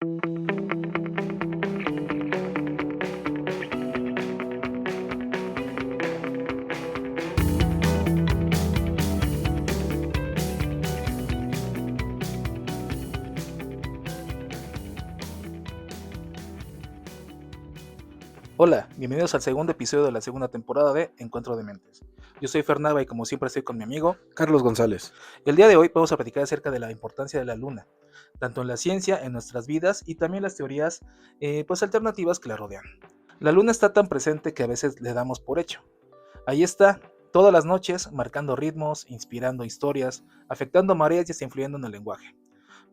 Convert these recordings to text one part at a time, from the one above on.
Hola, bienvenidos al segundo episodio de la segunda temporada de Encuentro de Mentes. Yo soy Fernava y como siempre estoy con mi amigo. Carlos González. El día de hoy vamos a platicar acerca de la importancia de la luna, tanto en la ciencia, en nuestras vidas y también las teorías alternativas que la rodean. La luna está tan presente que a veces le damos por hecho. Ahí está, todas las noches, marcando ritmos, inspirando historias, afectando mareas y hasta influyendo en el lenguaje.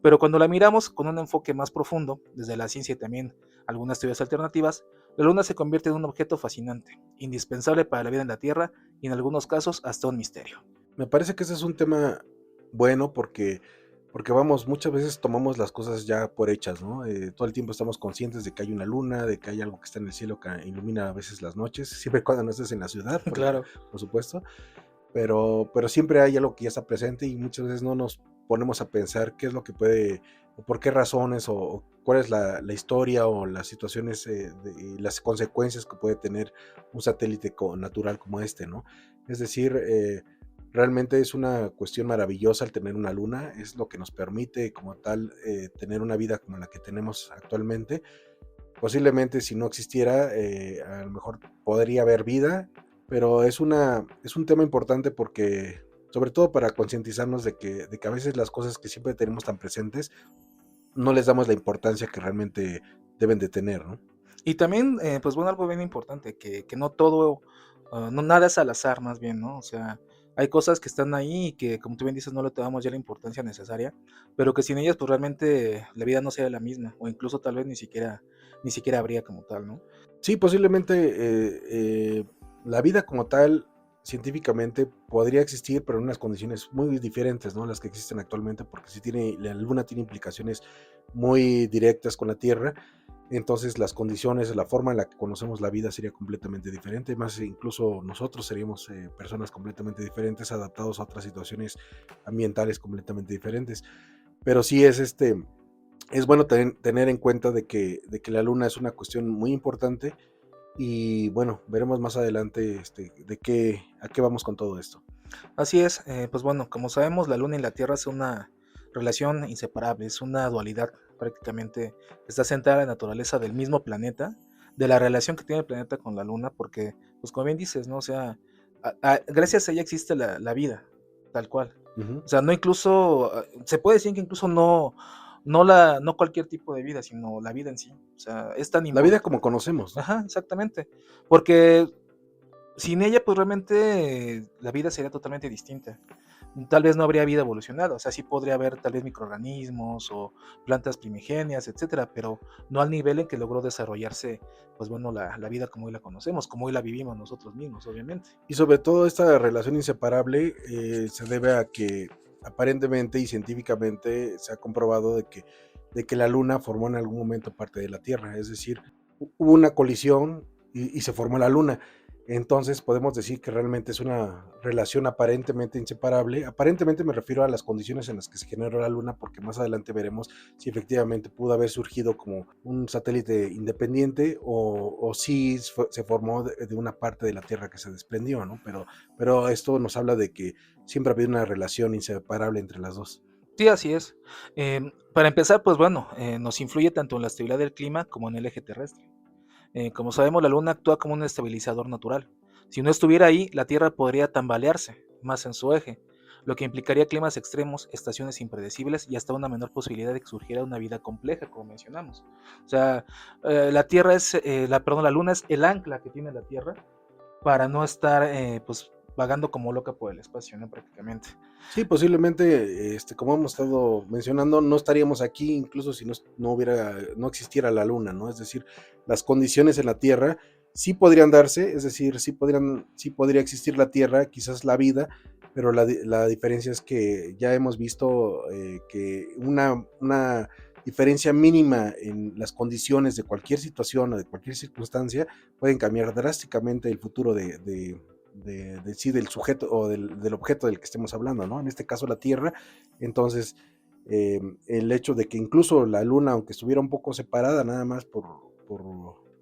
Pero cuando la miramos con un enfoque más profundo, desde la ciencia y también algunas teorías alternativas, la Luna se convierte en un objeto fascinante, indispensable para la vida en la Tierra y en algunos casos hasta un misterio. Me parece que ese es un tema bueno porque vamos, muchas veces tomamos las cosas ya por hechas, ¿no? Todo el tiempo estamos conscientes de que hay una luna, de que hay algo que está en el cielo que ilumina a veces las noches, siempre y cuando no estés en la ciudad, Claro. por supuesto, pero siempre hay algo que ya está presente y muchas veces no nos ponemos a pensar qué es lo que puede, o por qué razones, o cuál es la historia o las situaciones, las consecuencias que puede tener un satélite natural como este, ¿no? Es decir, realmente es una cuestión maravillosa el tener una luna, es lo que nos permite como tal tener una vida como la que tenemos actualmente. Posiblemente si no existiera, a lo mejor podría haber vida, pero es un tema importante porque, sobre todo para concientizarnos de que a veces las cosas que siempre tenemos tan presentes, no les damos la importancia que realmente deben de tener, ¿no? Y también, algo bien importante, que no todo, no nada es al azar más bien, ¿no? O sea, hay cosas que están ahí y que, como tú bien dices, no le damos ya la importancia necesaria, pero que sin ellas, pues realmente la vida no sería la misma, o incluso tal vez ni siquiera habría como tal, ¿no? Sí, posiblemente la vida como tal, científicamente, podría existir, pero en unas condiciones muy diferentes, ¿no? Las que existen actualmente, porque si la Luna tiene implicaciones muy directas con la Tierra, entonces las condiciones, la forma en la que conocemos la vida sería completamente diferente, más incluso nosotros seríamos personas completamente diferentes, adaptados a otras situaciones ambientales completamente diferentes. Pero sí es bueno tener en cuenta de que la luna es una cuestión muy importante y bueno, veremos más adelante a qué vamos con todo esto. Así es, como sabemos, la Luna y la Tierra es una relación inseparable, es una dualidad prácticamente, está centrada en la naturaleza del mismo planeta, de la relación que tiene el planeta con la Luna, porque, pues como bien dices, ¿no? O sea, gracias a ella existe la vida, tal cual. Ujú. O sea, no incluso, se puede decir que incluso no cualquier tipo de vida, sino la vida en sí. O sea, es tan La vida importante. como conocemos, ¿no? Ajá, exactamente. Porque sin ella, pues realmente la vida sería totalmente distinta. Tal vez no habría vida evolucionada, o sea, sí podría haber tal vez microorganismos o plantas primigenias, etcétera, pero no al nivel en que logró desarrollarse, la vida como hoy la conocemos, como hoy la vivimos nosotros mismos, obviamente. Y sobre todo esta relación inseparable se debe a que aparentemente y científicamente se ha comprobado de que la luna formó en algún momento parte de la Tierra, es decir, hubo una colisión y se formó la luna. Entonces podemos decir que realmente es una relación aparentemente inseparable. Aparentemente me refiero a las condiciones en las que se generó la luna, porque más adelante veremos si efectivamente pudo haber surgido como un satélite independiente o si se formó de una parte de la Tierra que se desprendió, ¿no? Pero esto nos habla de que siempre ha habido una relación inseparable entre las dos. Sí, así es. Para empezar, nos influye tanto en la estabilidad del clima como en el eje terrestre. Como sabemos, la Luna actúa como un estabilizador natural. Si no estuviera ahí, la Tierra podría tambalearse más en su eje, lo que implicaría climas extremos, estaciones impredecibles y hasta una menor posibilidad de que surgiera una vida compleja, como mencionamos. O sea, la Luna es el ancla que tiene la Tierra para no estar, vagando como loca por el espacio, ¿no? Prácticamente. Sí, posiblemente, como hemos estado mencionando, no estaríamos aquí incluso si no existiera la luna, ¿no? Es decir, las condiciones en la Tierra sí podrían darse, es decir, sí podría existir la Tierra, quizás la vida, pero la diferencia es que ya hemos visto que una diferencia mínima en las condiciones de cualquier situación o de cualquier circunstancia pueden cambiar drásticamente el futuro sí, del sujeto o del objeto del que estemos hablando, ¿no? En este caso la Tierra. Entonces, el hecho de que incluso la luna, aunque estuviera un poco separada nada más por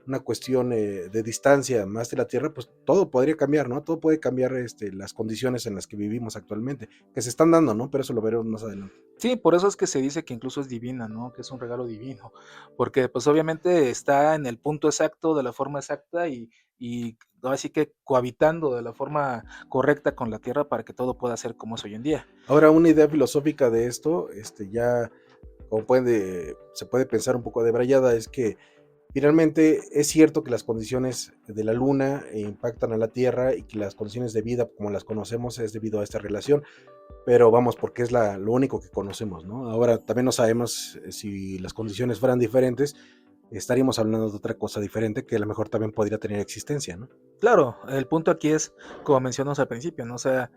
una cuestión de distancia más de la Tierra, pues todo podría cambiar, ¿no? Todo puede cambiar las condiciones en las que vivimos actualmente, que se están dando, ¿no? Pero eso lo veremos más adelante. Sí, por eso es que se dice que incluso es divina, ¿no? Que es un regalo divino, porque pues obviamente está en el punto exacto, de la forma exacta y ahora sí que cohabitando de la forma correcta con la Tierra para que todo pueda ser como es hoy en día. Ahora, una idea filosófica de esto, ya como se puede pensar un poco de brayada, es que finalmente es cierto que las condiciones de la Luna impactan a la Tierra y que las condiciones de vida como las conocemos es debido a esta relación, pero vamos, porque es lo único que conocemos, ¿no? Ahora también no sabemos si las condiciones fueran diferentes, estaríamos hablando de otra cosa diferente que a lo mejor también podría tener existencia, ¿no? Claro, el punto aquí es, como mencionamos al principio, ¿no? O sea,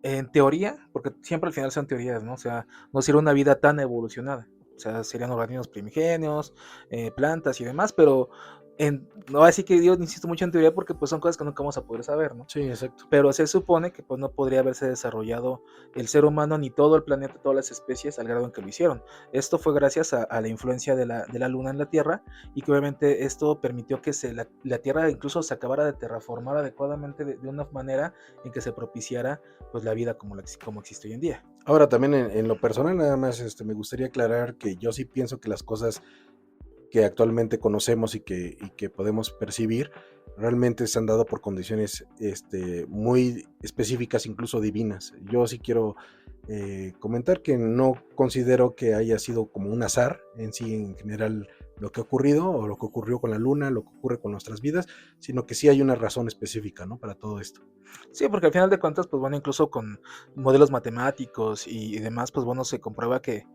en teoría, porque siempre al final son teorías, ¿no? O sea, no sería una vida tan evolucionada. O sea, serían organismos primigenios, plantas y demás, pero no así que yo insisto mucho en teoría porque pues son cosas que nunca vamos a poder saber, ¿no? Sí, exacto. Pero se supone que pues no podría haberse desarrollado el ser humano ni todo el planeta, todas las especies al grado en que lo hicieron. Esto fue gracias a la influencia de la Luna en la Tierra y que obviamente esto permitió que la Tierra incluso se acabara de terraformar adecuadamente de una manera en que se propiciara pues la vida como existe hoy en día. Ahora también en lo personal nada más me gustaría aclarar que yo sí pienso que las cosas que actualmente conocemos y que podemos percibir, realmente se han dado por condiciones muy específicas, incluso divinas. Yo sí quiero comentar que no considero que haya sido como un azar en sí, en general, lo que ha ocurrido o lo que ocurrió con la luna, lo que ocurre con nuestras vidas, sino que sí hay una razón específica, ¿no? Para todo esto. Sí, porque al final de cuentas, pues bueno, incluso con modelos matemáticos y demás, pues bueno, se comprueba que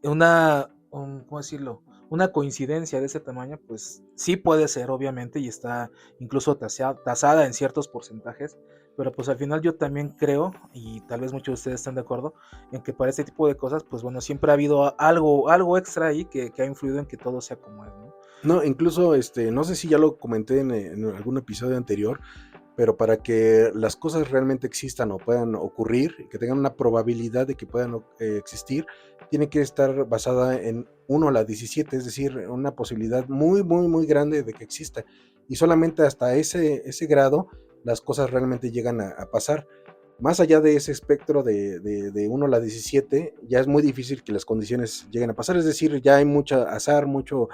¿cómo decirlo? Una coincidencia de ese tamaño, pues sí puede ser, obviamente, y está incluso tasada en ciertos porcentajes, pero pues al final yo también creo, y tal vez muchos de ustedes están de acuerdo, en que para este tipo de cosas, pues bueno, siempre ha habido algo extra ahí que ha influido en que todo sea como es, ¿no? No, incluso, no sé si ya lo comenté en algún episodio anterior, pero para que las cosas realmente existan o puedan ocurrir, que tengan una probabilidad de que puedan existir, tiene que estar basada en 1 a la 17, es decir, una posibilidad muy, muy, muy grande de que exista. Y solamente hasta ese grado las cosas realmente llegan a pasar. Más allá de ese espectro de 1 a la 17, ya es muy difícil que las condiciones lleguen a pasar, es decir, ya hay mucho azar, mucho,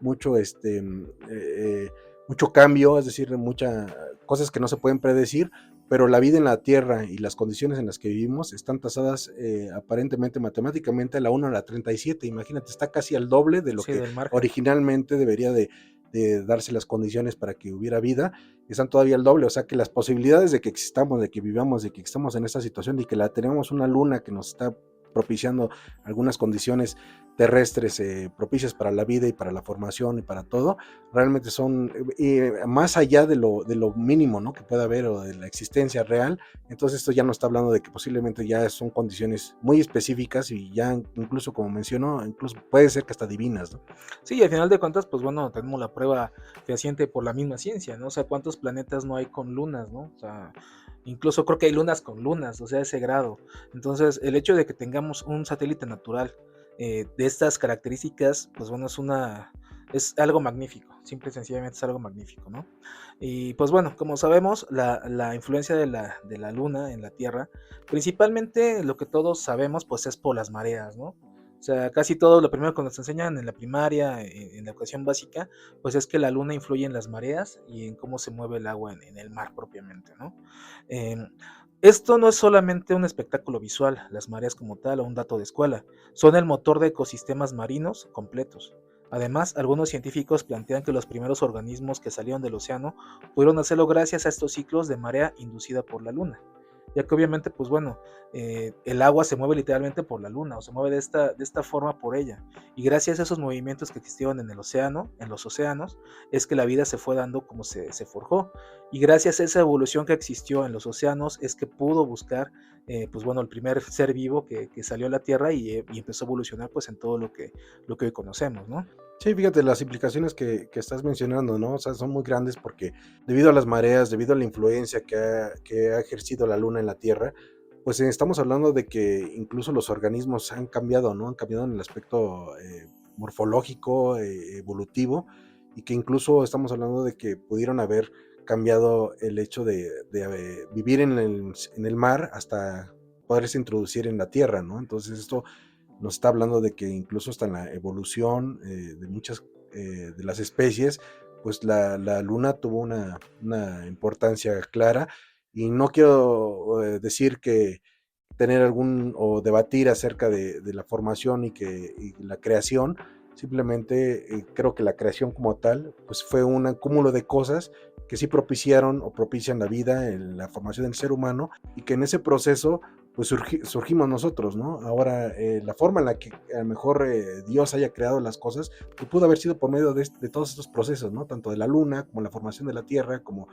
mucho cambio, es decir, muchas cosas que no se pueden predecir, pero la vida en la Tierra y las condiciones en las que vivimos están tasadas aparentemente matemáticamente a la 1 a la 37. Imagínate, está casi al doble de lo Sí, que del margen. originalmente debería de darse las condiciones para que hubiera vida, están todavía al doble, o sea que las posibilidades de que existamos, de que vivamos, de que estamos en esta situación y que la tenemos una luna que nos está propiciando algunas condiciones terrestres propicias para la vida y para la formación y para todo, realmente son más allá de lo mínimo, ¿no? Que pueda haber o de la existencia real. Entonces esto ya no está hablando de que posiblemente ya son condiciones muy específicas y ya incluso como mencionó, incluso puede ser que hasta divinas, ¿no? Sí, y al final de cuentas, pues bueno, tenemos la prueba fehaciente por la misma ciencia, ¿no? O sea, ¿cuántos planetas no hay con lunas, ¿no? O sea, incluso creo que hay lunas con lunas, o sea, ese grado. Entonces, el hecho de que tengamos un satélite natural de estas características, pues bueno, es algo magnífico, simple y sencillamente es algo magnífico, ¿no? Y pues bueno, como sabemos, la influencia de la luna en la Tierra, principalmente lo que todos sabemos, pues es por las mareas, ¿no? O sea, casi todo lo primero que nos enseñan en la primaria, en la educación básica, pues es que la luna influye en las mareas y en cómo se mueve el agua en el mar propiamente, ¿no? Em, Esto no es solamente un espectáculo visual, las mareas como tal o un dato de escuela, son el motor de ecosistemas marinos completos. Además, algunos científicos plantean que los primeros organismos que salieron del océano pudieron hacerlo gracias a estos ciclos de marea inducida por la luna, ya que obviamente, pues bueno, el agua se mueve literalmente por la luna, o se mueve de esta forma por ella, y gracias a esos movimientos que existieron en el océano, en los océanos, es que la vida se fue dando como se forjó, y gracias a esa evolución que existió en los océanos es que pudo buscar, pues bueno, el primer ser vivo que salió a la Tierra y empezó a evolucionar pues en todo lo que hoy conocemos, ¿no? Sí, fíjate, las implicaciones que estás mencionando, ¿no? O sea, son muy grandes porque debido a las mareas, debido a la influencia que ha ejercido la luna en la Tierra, Pues estamos hablando de que incluso los organismos han cambiado, ¿no? Han cambiado en el aspecto morfológico, evolutivo, y que incluso estamos hablando de que pudieron haber cambiado el hecho de vivir en el mar hasta poderse introducir en la tierra, ¿no? Entonces esto nos está hablando de que incluso hasta en la evolución de muchas de las especies, pues la luna tuvo una importancia clara, y no quiero decir que tener algún o debatir acerca de la formación y la creación. Simplemente creo que la creación como tal pues fue un cúmulo de cosas que sí propiciaron o propician la vida en la formación del ser humano, y que en ese proceso pues surgimos nosotros, ¿no? Ahora, la forma en la que a lo mejor Dios haya creado las cosas, pues pudo haber sido por medio de todos estos procesos, ¿no? Tanto de la luna, como la formación de la tierra, como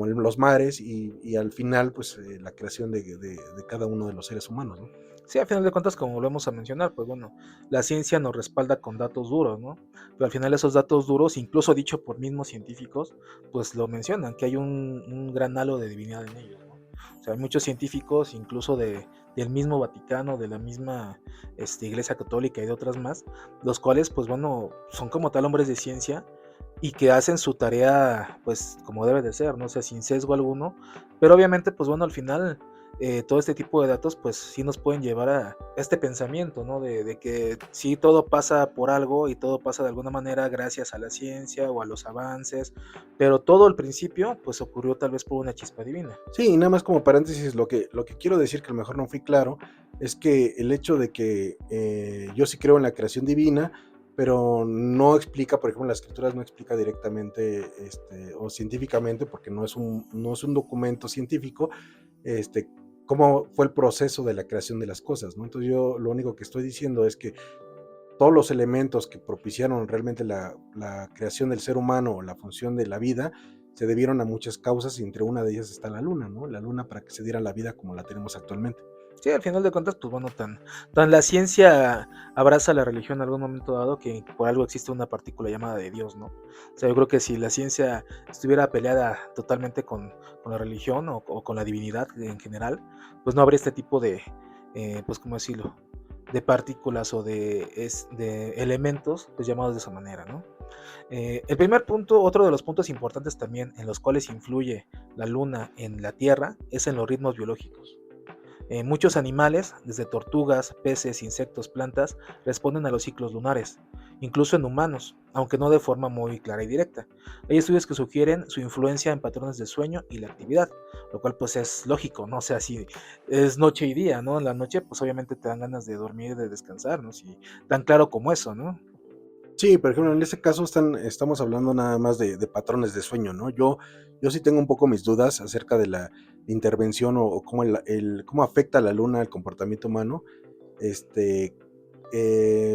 los mares, y al final, pues la creación de cada uno de los seres humanos, ¿no? Sí, al final de cuentas, como volvemos a mencionar, pues bueno, la ciencia nos respalda con datos duros, ¿no? Pero al final esos datos duros, incluso dicho por mismos científicos, pues lo mencionan, que hay un gran halo de divinidad en ellos, ¿no? O sea, hay muchos científicos, incluso del mismo Vaticano, de la misma Iglesia Católica y de otras más, los cuales, pues bueno, son como tal hombres de ciencia y que hacen su tarea, pues como debe de ser, no sé, sin sesgo alguno, pero obviamente, pues bueno, al final todo este tipo de datos pues sí nos pueden llevar a este pensamiento, ¿no? De que sí todo pasa por algo y todo pasa de alguna manera gracias a la ciencia o a los avances, pero todo al principio pues ocurrió tal vez por una chispa divina. Sí, y nada más como paréntesis, lo que quiero decir, que a lo mejor no fui claro, es que el hecho de que yo sí creo en la creación divina, pero no explica, por ejemplo, en las escrituras no explica directamente o científicamente, porque no es un documento científico, este, cómo fue el proceso de la creación de las cosas, ¿no? Entonces yo lo único que estoy diciendo es que todos los elementos que propiciaron realmente la creación del ser humano o la función de la vida se debieron a muchas causas, y entre una de ellas está la luna, ¿no? La luna, para que se diera la vida como la tenemos actualmente. Sí, al final de cuentas, pues bueno, tan la ciencia abraza la religión en algún momento dado que por algo existe una partícula llamada de Dios, ¿no? O sea, yo creo que si la ciencia estuviera peleada totalmente con la religión o con la divinidad en general, pues no habría este tipo de, pues, ¿cómo decirlo? De partículas o de elementos, pues llamados de esa manera, ¿no? El primer punto, otro de los puntos importantes también en los cuales influye la luna en la Tierra, es en los ritmos biológicos. Muchos animales, desde tortugas, peces, insectos, plantas, responden a los ciclos lunares, incluso en humanos, aunque no de forma muy clara y directa. Hay estudios que sugieren su influencia en patrones de sueño y la actividad, lo cual pues es lógico, ¿no? O sea, si es noche y día, ¿no? En la noche pues obviamente te dan ganas de dormir, de descansar, ¿no? Si tan claro como eso, ¿no? Sí, por ejemplo, en este caso estamos hablando nada más de patrones de sueño, ¿no? Yo sí tengo un poco mis dudas acerca de la intervención o cómo, cómo afecta la luna al comportamiento humano. Este,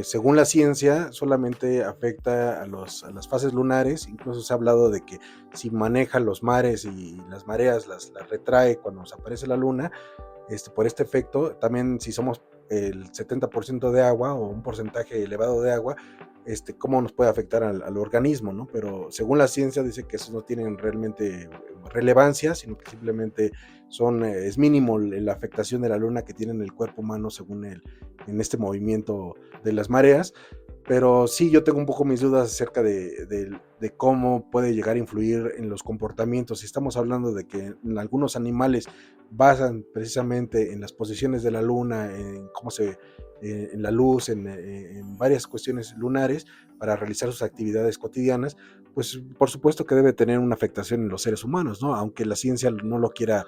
Según la ciencia, solamente afecta a las fases lunares. Incluso se ha hablado de que si maneja los mares y las mareas, las retrae cuando se aparece la luna, por este efecto. También si somos el 70% de agua o un porcentaje elevado de agua, cómo nos puede afectar al organismo, ¿no? Pero según la ciencia dice que esos no tienen realmente relevancia, sino que simplemente es mínimo la afectación de la luna que tiene en el cuerpo humano según en este movimiento de las mareas. Pero sí, yo tengo un poco mis dudas acerca de cómo puede llegar a influir en los comportamientos. Si estamos hablando de que en algunos animales basan precisamente en las posiciones de la luna, en cómo en la luz, en varias cuestiones lunares para realizar sus actividades cotidianas, pues por supuesto que debe tener una afectación en los seres humanos, ¿no? Aunque la ciencia no lo quiera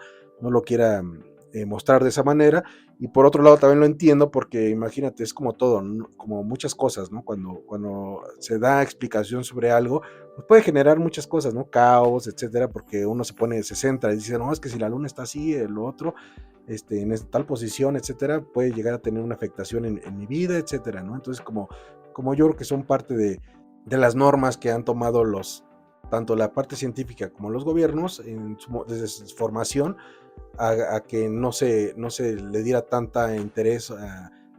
mostrar de esa manera. Y por otro lado también lo entiendo, porque imagínate, es como todo, ¿no? Como muchas cosas, ¿no? Cuando se da explicación sobre algo, pues puede generar muchas cosas, ¿no? Caos, etcétera, porque uno se centra y dice, no, es que si la luna está así, el otro, en tal posición, etcétera, puede llegar a tener una afectación en mi vida, etcétera, ¿no? Entonces, como yo creo que son parte de las normas que han tomado tanto la parte científica como los gobiernos desde su formación, a que no se le diera tanta interés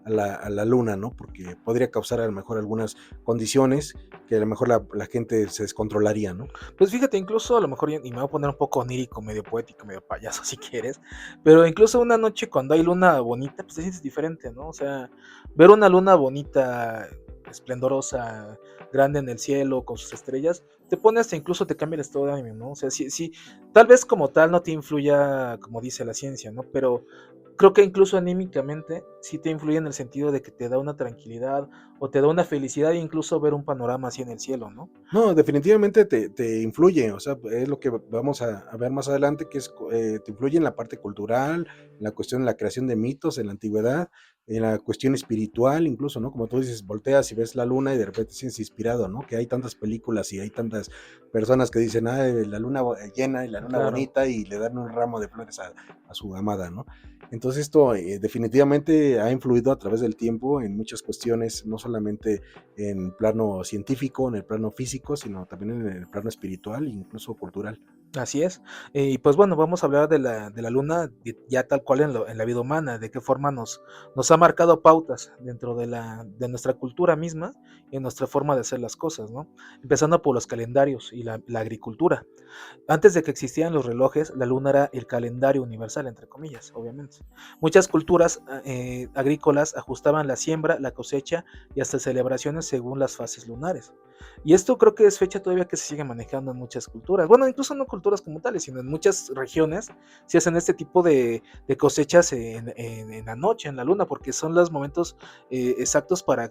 a la luna, ¿no? Porque podría causar a lo mejor algunas condiciones que a lo mejor la gente se descontrolaría, ¿no? Pues fíjate, incluso a lo mejor, y me voy a poner un poco onírico, medio poético, medio payaso si quieres, pero incluso una noche cuando hay luna bonita, pues te sientes diferente, ¿no? O sea, ver una luna bonita, esplendorosa, grande en el cielo, con sus estrellas, te pone hasta incluso te cambia el estado de ánimo, ¿no? O sea, sí, sí, tal vez como tal no te influya, como dice la ciencia, ¿no? Pero creo que incluso anímicamente sí te influye en el sentido de que te da una tranquilidad o te da una felicidad incluso ver un panorama así en el cielo, ¿no? No, definitivamente te influye, o sea, es lo que vamos a ver más adelante, que es, te influye en la parte cultural, en la cuestión de la creación de mitos en la antigüedad, en la cuestión espiritual, incluso, ¿no? Como tú dices, volteas y ves la luna y de repente te sientes inspirado, ¿no? Que hay tantas películas y hay tantas personas que dicen, ah, la luna llena y la luna Claro. bonita y le dan un ramo de flores a su amada, ¿no? Entonces esto definitivamente ha influido a través del tiempo en muchas cuestiones, no solamente en plano científico, en el plano físico, sino también en el plano espiritual e incluso cultural. Así es. Y pues bueno, vamos a hablar de la luna ya tal cual en la vida humana, de qué forma nos ha marcado pautas dentro de nuestra cultura misma y en nuestra forma de hacer las cosas, ¿no? Empezando por los calendarios y la agricultura. Antes de que existieran los relojes, la luna era el calendario universal, entre comillas, obviamente. Muchas culturas agrícolas ajustaban la siembra, la cosecha y hasta celebraciones según las fases lunares. Y esto creo que es fecha todavía que se sigue manejando en muchas culturas. Bueno, incluso no culturas como tales, sino en muchas regiones se hacen este tipo de cosechas en la noche, en la luna, porque son los momentos exactos para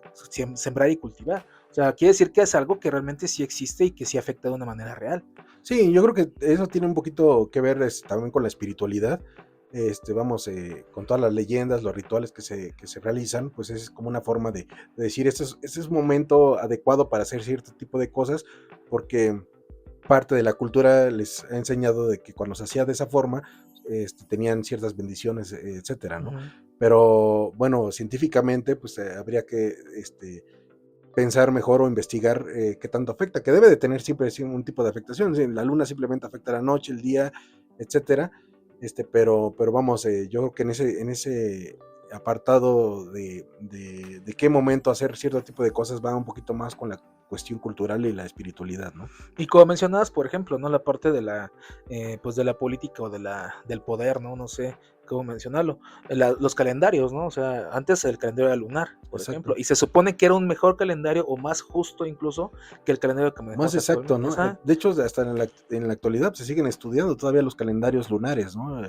sembrar y cultivar. O sea, quiere decir que es algo que realmente sí existe y que sí afecta de una manera real. Sí, yo creo que eso tiene un poquito que ver también con la espiritualidad. Vamos, con todas las leyendas, los rituales que se realizan, pues es como una forma de decir, este es un momento adecuado para hacer cierto tipo de cosas, porque parte de la cultura les ha enseñado de que cuando se hacía de esa forma, tenían ciertas bendiciones, etcétera, ¿no? Ujú. Pero bueno, científicamente, pues habría que pensar mejor o investigar qué tanto afecta, que debe de tener siempre sí, un tipo de afectación. Sí, la luna simplemente afecta la noche, el día, etcétera. Pero vamos, yo creo que en ese apartado de qué momento hacer cierto tipo de cosas va un poquito más con la cuestión cultural y la espiritualidad, ¿no? Y como mencionabas, por ejemplo, ¿no? La parte pues de la política o del poder, ¿no? No sé cómo mencionarlo. Los calendarios, ¿no? O sea, antes el calendario era lunar, por ejemplo, Exacto. y se supone que era un mejor calendario o más justo incluso que el calendario que Más manejamos exacto, actualmente. ¿no? Ajá. De hecho, hasta en la actualidad se siguen estudiando todavía los calendarios lunares, ¿no?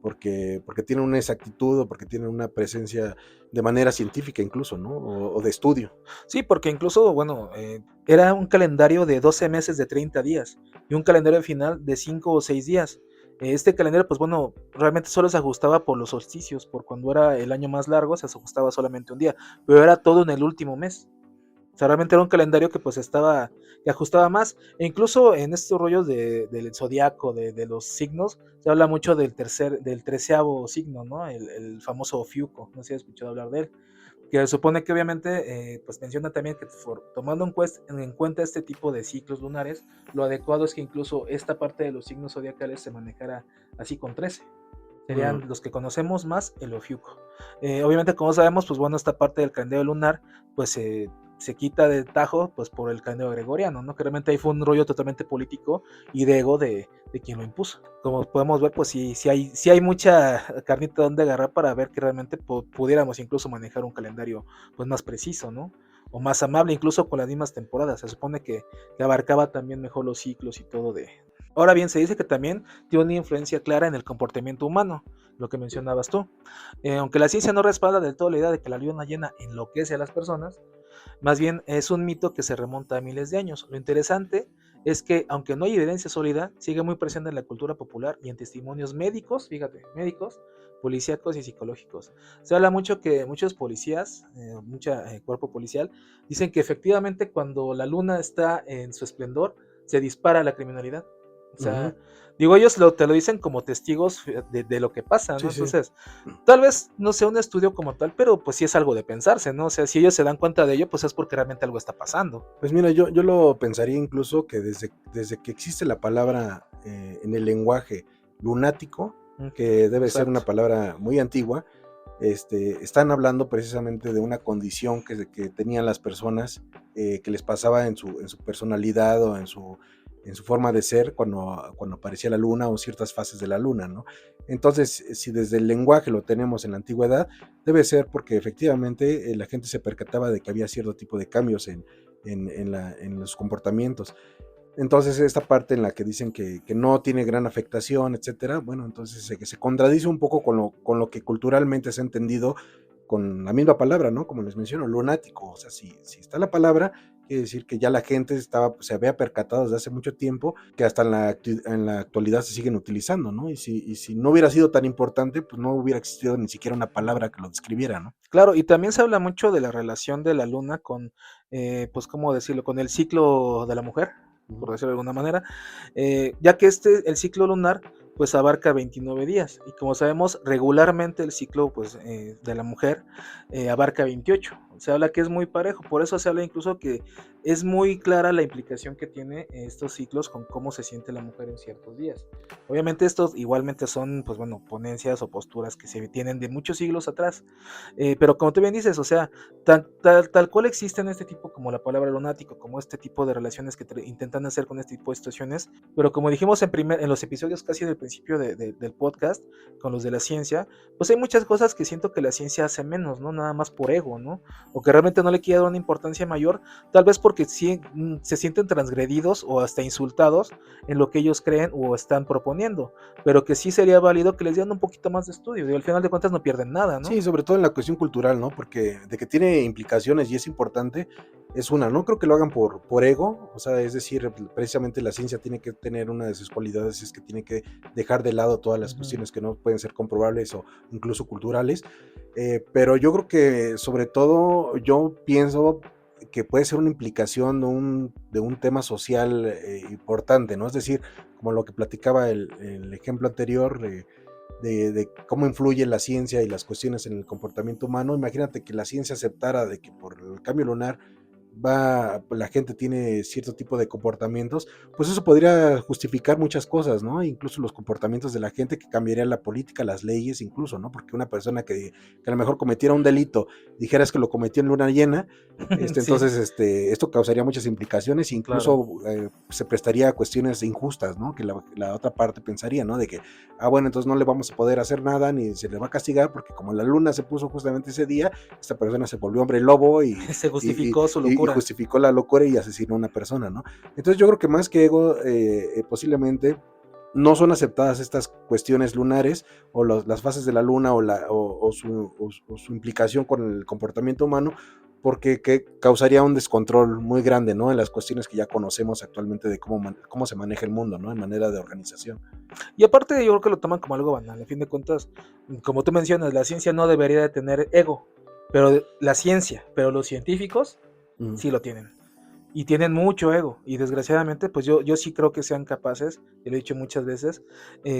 Porque tienen una exactitud o porque tienen una presencia de manera científica incluso, ¿no? O de estudio. Sí, porque incluso, bueno, era un calendario de 12 meses de 30 días y un calendario final de 5 o 6 días. Este calendario, pues bueno, realmente solo se ajustaba por los solsticios, por cuando era el año más largo, se ajustaba solamente un día, pero era todo en el último mes. O sea, realmente era un calendario que pues que ajustaba más. E incluso en estos rollos del zodiaco, de los signos, se habla mucho del 13º signo, ¿no? El famoso Ofiuco, no sé si has escuchado hablar de él, que supone que obviamente, pues menciona también que tomando en cuenta este tipo de ciclos lunares, lo adecuado es que incluso esta parte de los signos zodiacales se manejara así con 13. Mm. Serían los que conocemos más el Ofiuco. Obviamente, como sabemos, pues bueno, esta parte del calendario lunar, pues se quita de tajo pues por el calendario gregoriano, ¿no? Que realmente ahí fue un rollo totalmente político y de ego de quien lo impuso. Como podemos ver, pues sí hay mucha carnita donde agarrar para ver que realmente pudiéramos incluso manejar un calendario pues más preciso, ¿no? O más amable, incluso con las mismas temporadas. Se supone que abarcaba también mejor los ciclos y todo de... Ahora bien, se dice que también tiene una influencia clara en el comportamiento humano, lo que mencionabas tú. Aunque la ciencia no respalda del todo la idea de que la luna llena enloquece a las personas, más bien es un mito que se remonta a miles de años. Lo interesante es que, aunque no hay evidencia sólida, sigue muy presente en la cultura popular y en testimonios médicos, fíjate, médicos, policíacos y psicológicos. Se habla mucho que muchos policías, mucho cuerpo policial, dicen que efectivamente cuando la luna está en su esplendor, se dispara la criminalidad. O Ujú. sea, digo, ellos te lo dicen como testigos de lo que pasa, ¿no? Sí, sí. Entonces, tal vez no sea un estudio como tal, pero pues sí es algo de pensarse, ¿no? O sea, si ellos se dan cuenta de ello, pues es porque realmente algo está pasando. Pues mira, yo lo pensaría incluso que desde que existe la palabra en el lenguaje lunático, Mm. que debe ser una Exacto. palabra muy antigua, están hablando precisamente de una condición que tenían las personas, que les pasaba en su personalidad o en su forma de ser cuando aparecía la luna o ciertas fases de la luna, ¿no? Entonces, si desde el lenguaje lo tenemos en la antigüedad, debe ser porque efectivamente la gente se percataba de que había cierto tipo de cambios en los comportamientos. Entonces, esta parte en la que dicen que no tiene gran afectación, etcétera, bueno, entonces se contradice un poco con lo que culturalmente se ha entendido con la misma palabra, ¿no? Como les menciono, lunático. O sea, si está la palabra, quiere decir que ya la gente se había percatado desde hace mucho tiempo que hasta en la actualidad se siguen utilizando, ¿no? Y si no hubiera sido tan importante, pues no hubiera existido ni siquiera una palabra que lo describiera, ¿no? Claro, y también se habla mucho de la relación de la luna con, pues, ¿cómo decirlo? Con el ciclo de la mujer, Ujú. por decirlo de alguna manera, ya que el ciclo lunar, pues abarca 29 días, y como sabemos, regularmente el ciclo, pues, de la mujer abarca 28. Se habla que es muy parejo, por eso se habla incluso que es muy clara la implicación que tiene estos ciclos con cómo se siente la mujer en ciertos días. Obviamente estos igualmente son, pues bueno, ponencias o posturas que se tienen de muchos siglos atrás, pero como tú bien dices, o sea, tal cual existen este tipo, como la palabra lunático, como este tipo de relaciones que intentan hacer con este tipo de situaciones, pero como dijimos en los episodios casi del principio del podcast, con los de la ciencia, pues hay muchas cosas que siento que la ciencia hace menos, ¿no? Nada más por ego, ¿no? O que realmente no le quiere dar una importancia mayor, tal vez porque sí, se sienten transgredidos o hasta insultados en lo que ellos creen o están proponiendo, pero que sí sería válido que les dieran un poquito más de estudio, y al final de cuentas no pierden nada, ¿no? Sí, sobre todo en la cuestión cultural, ¿no? Porque de que tiene implicaciones y es importante, es una. No creo que lo hagan por ego, o sea, es decir, precisamente la ciencia tiene que tener una de sus cualidades, es que tiene que dejar de lado todas las Ujú. cuestiones que no pueden ser comprobables o incluso culturales. Pero yo creo que sobre todo yo pienso que puede ser una implicación de un tema social importante, ¿no? Es decir, como lo que platicaba el ejemplo anterior, de cómo influye la ciencia y las cuestiones en el comportamiento humano. Imagínate que la ciencia aceptara de que por el cambio lunar la gente tiene cierto tipo de comportamientos, pues eso podría justificar muchas cosas, ¿no? Incluso los comportamientos de la gente, que cambiaría la política, las leyes, incluso, ¿no? Porque una persona que a lo mejor cometiera un delito, dijeras que lo cometió en luna llena, Sí, entonces esto causaría muchas implicaciones, claro. incluso se prestaría a cuestiones injustas, ¿no? Que la otra parte pensaría, ¿no? De que, bueno, entonces no le vamos a poder hacer nada ni se le va a castigar porque como la luna se puso justamente ese día, esta persona se volvió hombre lobo y, Se y, justificó su y locura. justificó la locura y asesinó a una persona, ¿no? Entonces yo creo que más que ego, posiblemente no son aceptadas estas cuestiones lunares o las fases de la luna o su implicación con el comportamiento humano, porque causaría un descontrol muy grande, ¿no? En las cuestiones que ya conocemos actualmente de cómo se maneja el mundo, ¿no? En manera de organización. Y aparte yo creo que lo toman como algo banal. A fin de cuentas, como tú mencionas, la ciencia no debería de tener ego, pero la ciencia, pero los científicos Mm. sí lo tienen. Y tienen mucho ego. Y desgraciadamente, pues yo sí creo que sean capaces, y lo he dicho muchas veces,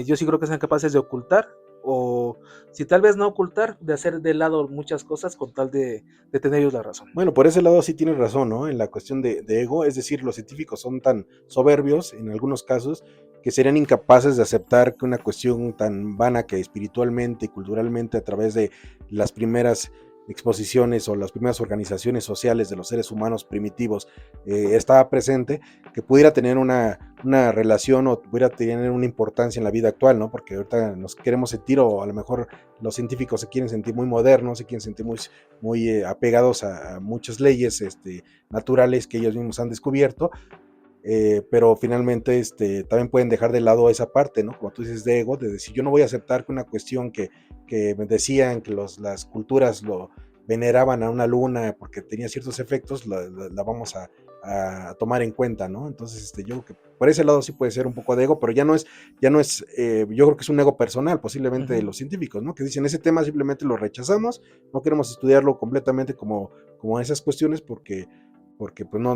yo sí creo que sean capaces de ocultar, o si tal vez no ocultar, de hacer de lado muchas cosas con tal de tener ellos la razón. Bueno, por ese lado sí tienes razón, ¿no? En la cuestión de ego, es decir, los científicos son tan soberbios en algunos casos que serían incapaces de aceptar que una cuestión tan vana que espiritualmente y culturalmente a través de las primeras exposiciones o las primeras organizaciones sociales de los seres humanos primitivos estaba presente, que pudiera tener una relación o pudiera tener una importancia en la vida actual, ¿no? Porque ahorita nos queremos sentir, o a lo mejor los científicos se quieren sentir muy modernos, se quieren sentir muy apegados a muchas leyes naturales que ellos mismos han descubierto, pero finalmente también pueden dejar de lado esa parte, ¿no? Como tú dices, de ego, de decir, yo no voy a aceptar que una cuestión que me decían que las culturas lo veneraban a una luna porque tenía ciertos efectos, la vamos a tomar en cuenta, ¿no? Entonces, yo creo que por ese lado sí puede ser un poco de ego, pero ya no es, yo creo que es un ego personal, posiblemente de Ujú. los científicos, ¿no? Que dicen, ese tema simplemente lo rechazamos, no queremos estudiarlo completamente como esas cuestiones porque pues no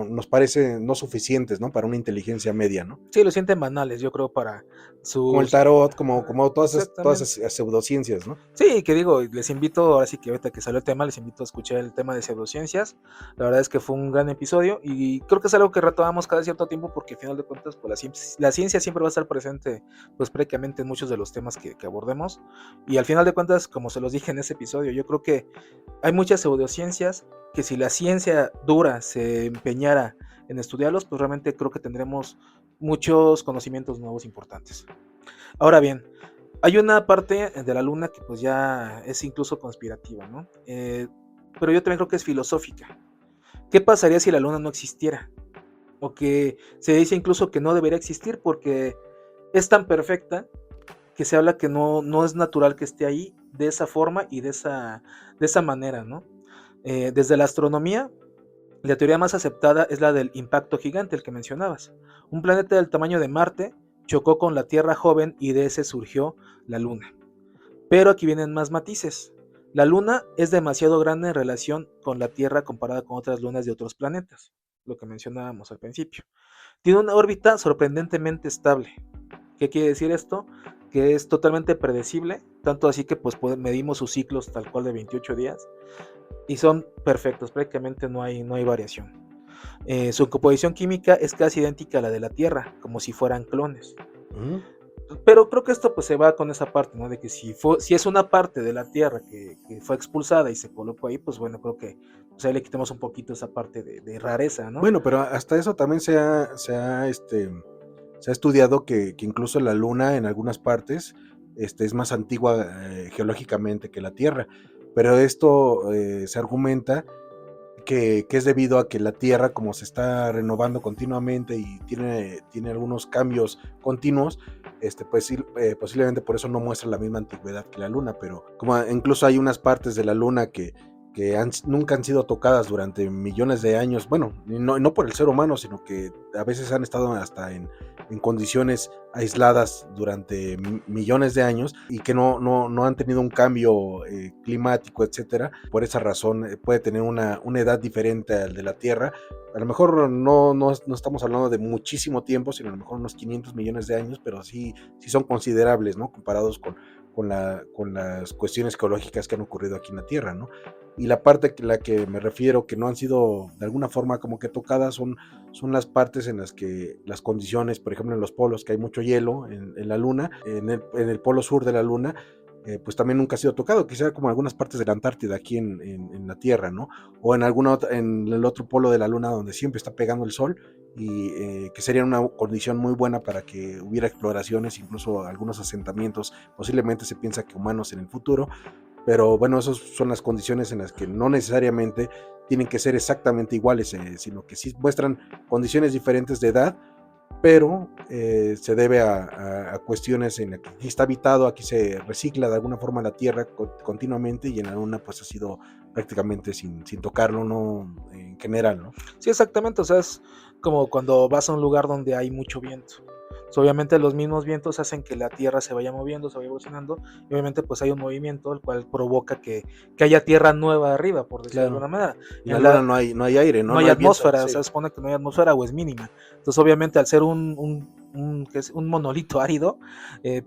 nos parece no suficientes, ¿no? Para una inteligencia media, ¿no? Sí, lo sienten banales, yo creo, para Como el sus... tarot, como todas Exactamente. esas pseudociencias, ¿no? Sí, que digo, les invito, ahora sí que ahorita que salió el tema, les invito a escuchar el tema de pseudociencias. La verdad es que fue un gran episodio y creo que es algo que retomamos cada cierto tiempo porque al final de cuentas, pues la ciencia siempre va a estar presente, pues prácticamente en muchos de los temas que abordemos. Y al final de cuentas, como se los dije en ese episodio, yo creo que hay muchas pseudociencias que si la ciencia dura se empeñara en estudiarlos, pues realmente creo que tendremos muchos conocimientos nuevos importantes. Ahora bien, hay una parte de la luna que pues ya es incluso conspirativa, ¿no? Pero yo también creo que es filosófica. ¿Qué pasaría si la luna no existiera? O que se dice incluso que no debería existir porque es tan perfecta que se habla que no es natural que esté ahí de esa forma y de esa manera, ¿no? Desde la astronomía, la teoría más aceptada es la del impacto gigante, el que mencionabas. Un planeta del tamaño de Marte chocó con la Tierra joven y de ese surgió la luna. Pero aquí vienen más matices. La Luna es demasiado grande en relación con la Tierra comparada con otras lunas de otros planetas, lo que mencionábamos al principio. Tiene una órbita sorprendentemente estable. ¿Qué quiere decir esto? Que es totalmente predecible, tanto así que pues medimos sus ciclos tal cual de 28 días y son perfectos, prácticamente no hay variación. Su composición química es casi idéntica a la de la Tierra, como si fueran clones. Ujú. Pero creo que esto pues se va con esa parte, ¿no? De que si es una parte de la Tierra que fue expulsada y se colocó ahí, pues bueno, creo que pues ahí le quitamos un poquito esa parte de rareza, ¿no? Bueno, pero hasta eso también se ha estudiado que incluso la Luna en algunas partes es más antigua geológicamente que la Tierra. Pero esto se argumenta que es debido a que la Tierra, como se está renovando continuamente y tiene algunos cambios continuos, pues sí, posiblemente por eso no muestra la misma antigüedad que la Luna, pero como incluso hay unas partes de la Luna que nunca han sido tocadas durante millones de años, bueno, no por el ser humano, sino que a veces han estado hasta en condiciones aisladas durante millones de años y que no han tenido un cambio climático, etcétera. Por esa razón puede tener una edad diferente al de la Tierra. A lo mejor no estamos hablando de muchísimo tiempo, sino a lo mejor unos 500 millones de años, pero sí son considerables, ¿no? Comparados con las cuestiones geológicas que han ocurrido aquí en la Tierra, ¿no? Y la parte que la que me refiero que no han sido de alguna forma como que tocadas son las partes en las que las condiciones, por ejemplo en los polos, que hay mucho hielo en la Luna, en el polo sur de la Luna, pues también nunca ha sido tocado, quizá como algunas partes de la Antártida aquí en la Tierra, ¿no? O en el otro polo de la Luna donde siempre está pegando el sol y que sería una condición muy buena para que hubiera exploraciones, incluso algunos asentamientos, posiblemente se piensa que humanos en el futuro, pero bueno, esas son las condiciones en las que no necesariamente tienen que ser exactamente iguales, sino que sí muestran condiciones diferentes de edad, pero se debe a cuestiones en las que aquí está habitado, aquí se recicla de alguna forma la tierra continuamente y en la luna pues ha sido prácticamente sin tocarlo, ¿no? En general, ¿no? Sí, exactamente, o sea, es como cuando vas a un lugar donde hay mucho viento. Pues, obviamente los mismos vientos hacen que la Tierra se vaya moviendo, se vaya evolucionando, y obviamente pues hay un movimiento el cual provoca que haya tierra nueva arriba, por decirlo de Claro. alguna manera. Y en la En luna la, no hay aire, ¿no? no No hay hay viento, atmósfera, o sí. sea, se supone que no hay atmósfera o es mínima. Entonces, obviamente, al ser que es un monolito árido,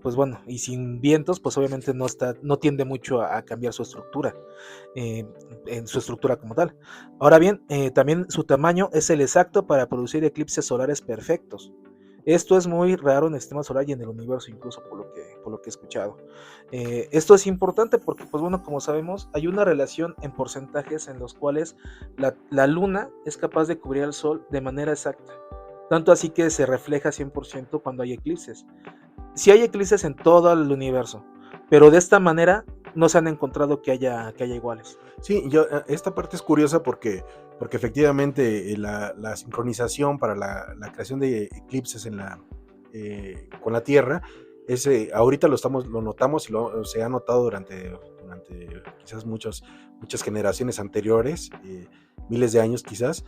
pues bueno, y sin vientos, pues obviamente no tiende mucho a cambiar su estructura, eh, en su estructura como tal. Ahora bien, también su tamaño es el exacto para producir eclipses solares perfectos. Esto es muy raro en el sistema solar y en el universo, incluso por lo que he escuchado. Esto es importante porque, pues bueno, como sabemos, hay una relación en porcentajes en los cuales la luna es capaz de cubrir al sol de manera exacta. Tanto así que se refleja 100% cuando hay eclipses. Sí hay eclipses en todo el universo, pero de esta manera no se han encontrado que haya iguales. Sí, esta parte es curiosa porque efectivamente la sincronización para la creación de eclipses con la Tierra ahorita lo notamos y se ha notado durante quizás muchas generaciones anteriores, miles de años quizás,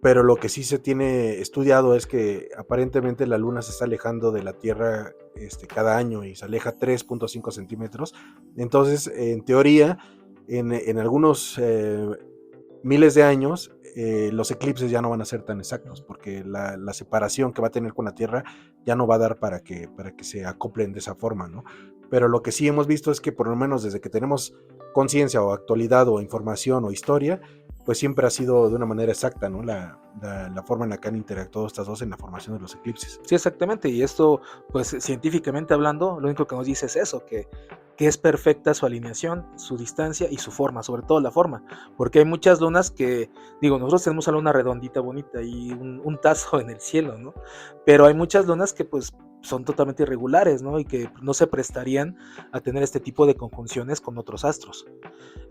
pero lo que sí se tiene estudiado es que aparentemente la Luna se está alejando de la Tierra cada año y se aleja 3.5 centímetros. Entonces, en teoría, en algunos miles de años, los eclipses ya no van a ser tan exactos, porque la separación que va a tener con la Tierra ya no va a dar para que se acoplen de esa forma, ¿no? Pero lo que sí hemos visto es que por lo menos desde que tenemos conciencia o actualidad o información o historia, pues siempre ha sido de una manera exacta, ¿no? La forma en la que han interactuado estas dos en la formación de los eclipses. Sí, exactamente, y esto, pues científicamente hablando, lo único que nos dice es eso, que es perfecta su alineación, su distancia y su forma, sobre todo la forma, porque hay muchas lunas que, digo, nosotros tenemos una luna redondita, bonita y un tazo en el cielo, ¿no? Pero hay muchas lunas que pues son totalmente irregulares, ¿no? Y que no se prestarían a tener este tipo de conjunciones con otros astros.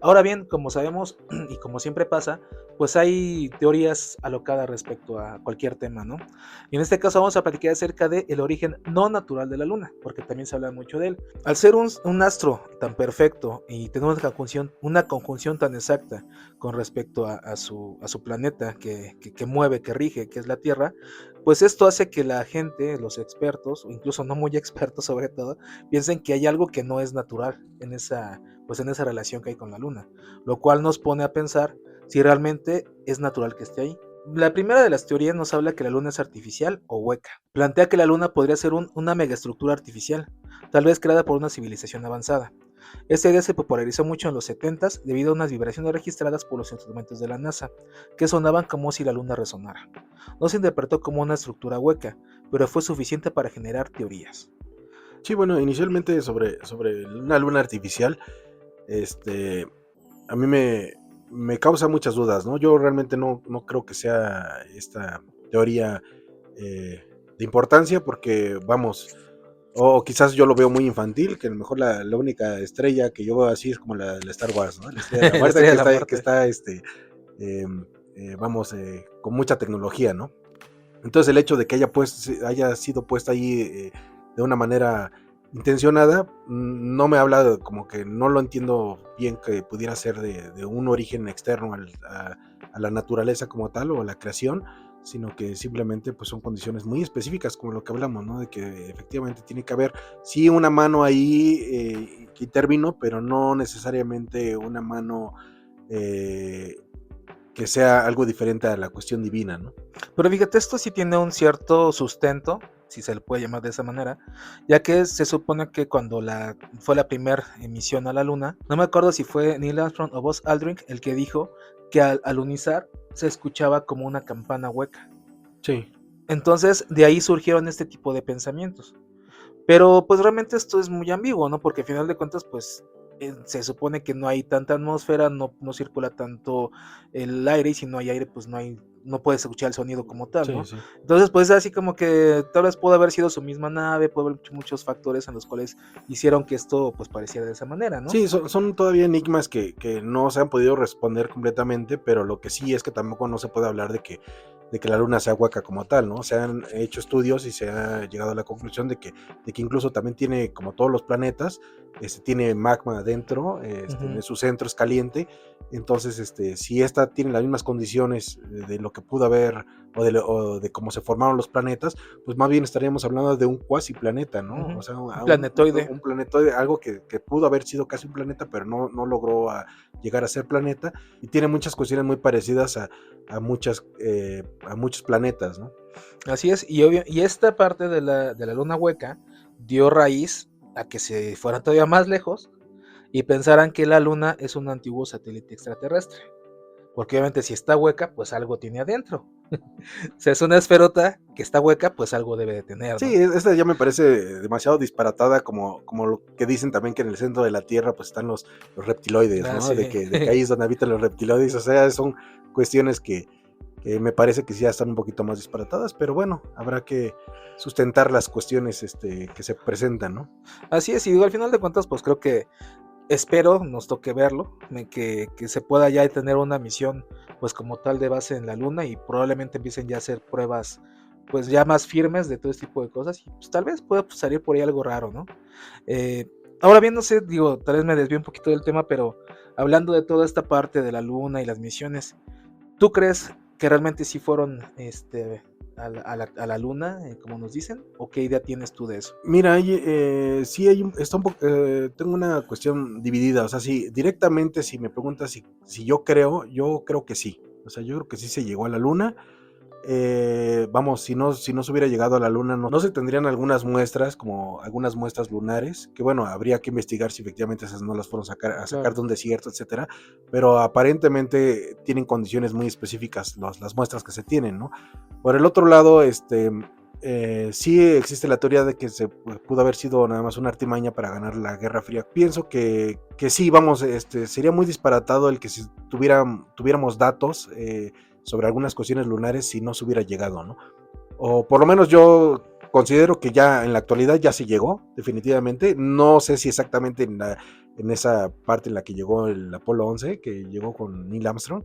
Ahora bien, como sabemos y como siempre pasa, pues hay teorías alocadas respecto a cualquier tema, ¿no? Y en este caso vamos a platicar acerca del origen no natural de la Luna, porque también se habla mucho de él. Al ser un astro tan perfecto y tener una conjunción tan exacta con respecto a su planeta que mueve, que rige, que es la Tierra, pues esto hace que la gente, los expertos, o incluso no muy expertos sobre todo, piensen que hay algo que no es natural pues en esa relación que hay con la Luna, lo cual nos pone a pensar si realmente es natural que esté ahí. La primera de las teorías nos habla que la Luna es artificial o hueca. Plantea que la Luna podría ser una megaestructura artificial, tal vez creada por una civilización avanzada. Esta idea se popularizó mucho en los 70s debido a unas vibraciones registradas por los instrumentos de la NASA, que sonaban como si la Luna resonara. No se interpretó como una estructura hueca, pero fue suficiente para generar teorías. Sí, bueno, inicialmente sobre una luna artificial, a mí me causa muchas dudas, ¿no? Yo realmente no creo que sea esta teoría de importancia porque, vamos, o quizás yo lo veo muy infantil, que a lo mejor la única estrella que yo veo así es como la Star Wars, ¿no? La estrella de la La muerte estrella que de la está, que muerte. está vamos, con mucha tecnología, ¿no? Entonces el hecho de que haya sido puesta ahí de una manera intencionada, no me habla como que no lo entiendo bien que pudiera ser de un origen externo a la naturaleza como tal o a la creación, sino que simplemente pues son condiciones muy específicas como lo que hablamos, ¿no? De que efectivamente tiene que haber sí una mano ahí que intervino, pero no necesariamente una mano eh, que sea algo diferente a la cuestión divina, ¿no? Pero fíjate, esto sí tiene un cierto sustento, si se le puede llamar de esa manera, ya que se supone que cuando fue la primera emisión a la Luna, no me acuerdo si fue Neil Armstrong o Buzz Aldrin el que dijo que al alunizar se escuchaba como una campana hueca. Sí. Entonces, de ahí surgieron este tipo de pensamientos. Pero pues realmente esto es muy ambiguo, ¿no? Porque al final de cuentas, pues se supone que no hay tanta atmósfera, no circula tanto el aire, y si no hay aire, pues no puedes escuchar el sonido como tal, Sí, ¿no? sí. Entonces, pues así como que tal vez pudo haber sido su misma nave, puede haber muchos factores en los cuales hicieron que esto pues pareciera de esa manera, ¿no? Sí, son todavía enigmas que no se han podido responder completamente, pero lo que sí es que tampoco no se puede hablar de que la luna sea hueca como tal, ¿no? Se han hecho estudios y se ha llegado a la conclusión de que incluso también tiene, como todos los planetas, tiene magma adentro, en Ujú. su centro es caliente, entonces si esta tiene las mismas condiciones de lo que pudo haber o de cómo se formaron los planetas, pues más bien estaríamos hablando de un cuasi planeta, ¿no? O Ujú. sea, Un planetoide. un planetoide, algo que pudo haber sido casi un planeta, pero no logró llegar a ser planeta, y tiene muchas cuestiones muy parecidas a muchos planetas, ¿no? Así es, y esta parte de la luna hueca dio raíz a que se fueran todavía más lejos y pensaran que la luna es un antiguo satélite extraterrestre. Porque obviamente si está hueca, pues algo tiene adentro. O sea, es una esferota que está hueca, pues algo debe de tener, Sí, ¿no? esta ya me parece demasiado disparatada, como lo que dicen también que en el centro de la Tierra pues están los reptiloides, Ah, ¿no? sí. De que ahí es donde habitan los reptiloides, o sea, son cuestiones que me parece que sí ya están un poquito más disparatadas, pero bueno, habrá que sustentar las cuestiones que se presentan, ¿no? Así es, y digo, al final de cuentas, pues creo que espero nos toque verlo, que se pueda ya tener una misión, pues como tal de base en la luna y probablemente empiecen ya a hacer pruebas, pues ya más firmes de todo este tipo de cosas y pues tal vez pueda pues, salir por ahí algo raro, ¿no? Eh, Ahora bien, no sé, digo, tal vez me desvío un poquito del tema, pero hablando de toda esta parte de la luna y las misiones, ¿tú crees que realmente sí fueron a la luna, como nos dicen? ¿O qué idea tienes tú de eso? Mira, sí está un poco, tengo una cuestión dividida, o sea, sí, directamente si me preguntas si yo creo que sí. O sea, yo creo que sí se llegó a la Luna. Vamos, si no se hubiera llegado a la Luna, no se tendrían algunas muestras, como algunas muestras lunares, que bueno, habría que investigar si efectivamente esas no las fueron a sacar Claro. de un desierto, etcétera, pero aparentemente tienen condiciones muy específicas las muestras que se tienen, ¿no? Por el otro lado, sí existe la teoría de que se pudo haber sido nada más una artimaña para ganar la Guerra Fría. Pienso que sí, vamos, sería muy disparatado el que si tuviéramos datos sobre algunas cuestiones lunares si no se hubiera llegado, ¿no? O por lo menos yo considero que ya en la actualidad ya se llegó, definitivamente. No sé si exactamente en esa parte en la que llegó el Apolo 11, que llegó con Neil Armstrong,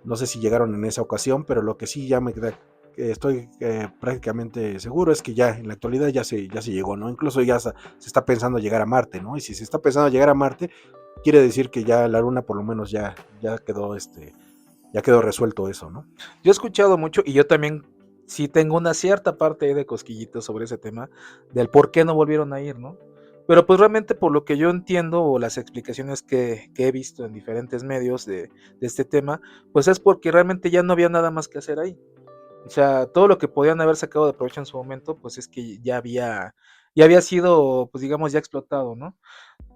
no sé si llegaron en esa ocasión, pero lo que sí ya me queda, estoy prácticamente seguro es que ya en la actualidad ya se llegó, ¿no? Incluso ya se está pensando llegar a Marte, ¿no? Y si se está pensando llegar a Marte, quiere decir que ya la Luna por lo menos ya quedó resuelto eso, ¿no? Yo he escuchado mucho y yo también sí tengo una cierta parte ahí de cosquillitos sobre ese tema del por qué no volvieron a ir, ¿no? Pero pues realmente por lo que yo entiendo o las explicaciones que he visto en diferentes medios de este tema, pues es porque realmente ya no había nada más que hacer ahí. O sea, todo lo que podían haber sacado de provecho en su momento, pues es que ya había sido, pues digamos, ya explotado, ¿no?